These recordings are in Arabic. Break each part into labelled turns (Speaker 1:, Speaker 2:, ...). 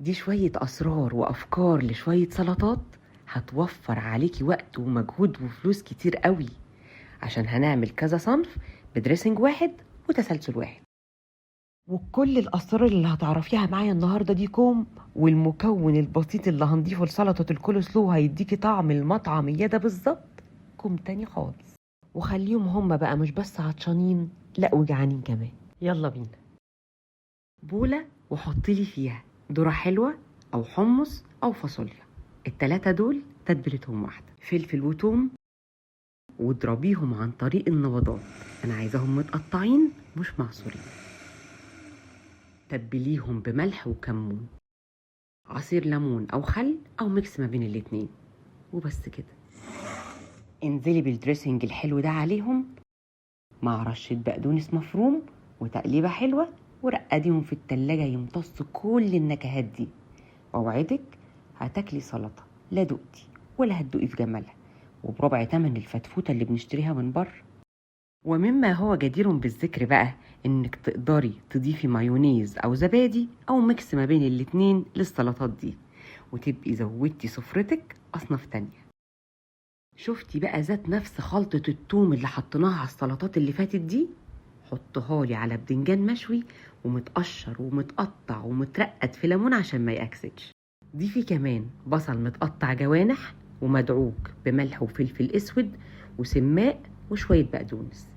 Speaker 1: دي شوية أسرار وأفكار لشوية سلطات هتوفر عليكي وقت ومجهود وفلوس كتير قوي، عشان هنعمل كذا صنف بدريسنج واحد وتسلسل واحد. وكل الأسرار اللي هتعرفيها معايا النهاردة دي كوم، والمكون البسيط اللي هنضيفه لسلطة الكول سلو هيديكي طعم المطعمية ده بالظبط كوم تاني خالص. وخليهم هما بقى مش بس عطشانين، لا وجعانين كمان. يلا بينا. بولة وحطيلي فيها ذرة حلوة أو حمص أو فاصوليا، التلاتة دول تتبيلتهم واحدة، فلفل وتوم، واضربيهم عن طريق النبضات. أنا عايزاهم متقطعين مش معصورين. تبليهم بملح وكمون، عصير ليمون أو خل أو ميكس ما بين الاتنين، وبس كده. انزلي بالدريسنج الحلو ده عليهم مع رشة بقدونس مفروم وتقليبة حلوة، ورقديهم في التلاجة يمتصوا كل النكهات دي. وأوعدك هتاكلي سلطة لا دقتي ولا هتدوقي في جمالها، وبربع تمن الفتفوتة اللي بنشتريها من بره. ومما هو جدير بالذكر بقى انك تقدري تضيفي مايونيز او زبادي او ميكس ما بين الاتنين للسلطات دي، وتبقي زودتي سفرتك اصناف تانية. شفتي بقى ذات نفس خلطة التوم اللي حطيناها على السلطات اللي فاتت دي؟ حطها لي على بدنجان مشوي ومتقشر ومتقطع ومترقد في ليمون عشان ما يأكسدش. ضيفي كمان بصل متقطع جوانح ومدعوك بملح وفلفل اسود وسماق وشوية بقدونس،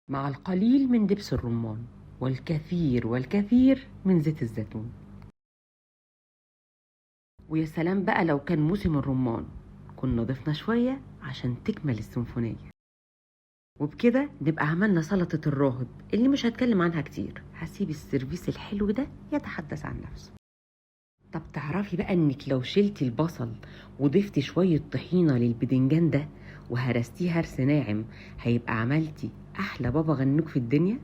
Speaker 1: مع القليل من دبس الرمان والكثير والكثير من زيت الزيتون. ويا سلام بقى لو كان موسم الرمان كنا ضفنا شوية عشان تكمل السيمفونية. وبكده نبقى عملنا سلطة الراهب اللي مش هتكلم عنها كتير، هسيب السيرفيس الحلو ده يتحدث عن نفسه. طب تعرفي بقى انك لو شلتي البصل وضفتي شوية طحينة للبدنجان ده وهرستيه هرس ناعم، هيبقى عملتي احلى بابا غنوج في الدنيا.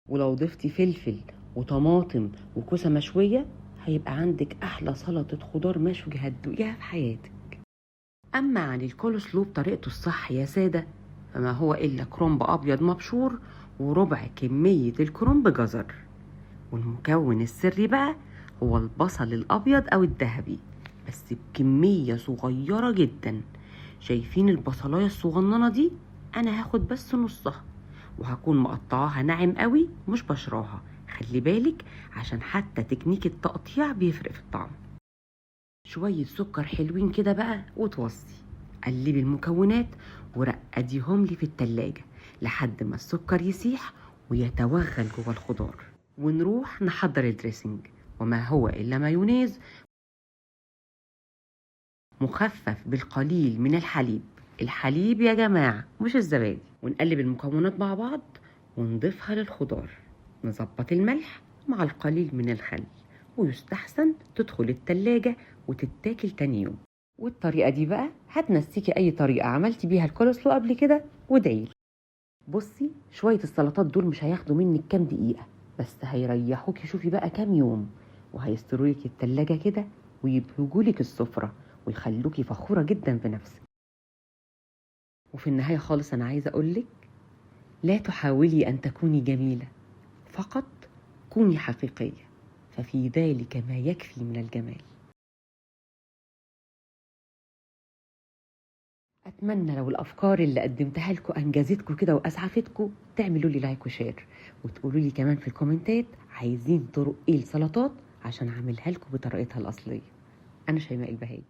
Speaker 1: ولو ضفتي فلفل وطماطم وكوسة مشوية، هيبقى عندك احلى سلطة خضار مشوي هتدوقيها في حياتك. اما عن الكول سلو بطريقته الصح يا سادة، فما هو الا كرنب ابيض مبشور وربع كمية الكرنب جزر. والمكون السري بقى هو البصل الابيض او الذهبي، بس بكمية صغيرة جدا. شايفين البصلاية الصغننة دي؟ انا هاخد بس نصها، وهكون مقطعاها ناعم قوي مش بشراها. خلي بالك عشان حتى تكنيك التقطيع بيفرق في الطعم. شوية سكر حلوين كده بقى وتوصي. قلبي المكونات ورقديهم لي في التلاجة لحد ما السكر يسيح ويتوغل جوه الخضار، ونروح نحضر الدريسنج، وما هو إلا مايونيز مخفف بالقليل من الحليب. الحليب يا جماعة مش الزبادي. ونقلب المكونات مع بعض ونضيفها للخضار، نظبط الملح مع القليل من الخل، ويستحسن تدخل التلاجة وتتاكل تاني يوم. والطريقة دي بقى هتنسيكي أي طريقة عملتي بيها الكولسلو قبل كده وادعيلي. بصي شوية السلطات دول مش هياخدوا منك كام دقيقة، بس هيريحوكي شوفي بقى كام يوم، وهيسترويكي التلاجة كده ويبهجولك السفرة ويخلوكي فخورة جدا بنفسك. وفي النهاية خالص أنا عايزة أقولك لا تحاولي أن تكوني جميلة، فقط كوني حقيقية، ففي ذلك ما يكفي من الجمال. أتمنى لو الأفكار اللي قدمتها لكم أنجزتكم كده وأسعفتكم تعملوا لي لايك وشير، وتقولوا لي كمان في الكومنتات عايزين طرق إيه السلطات عشان أعملها لكم بطريقتها الأصلية. أنا شيماء البهائي.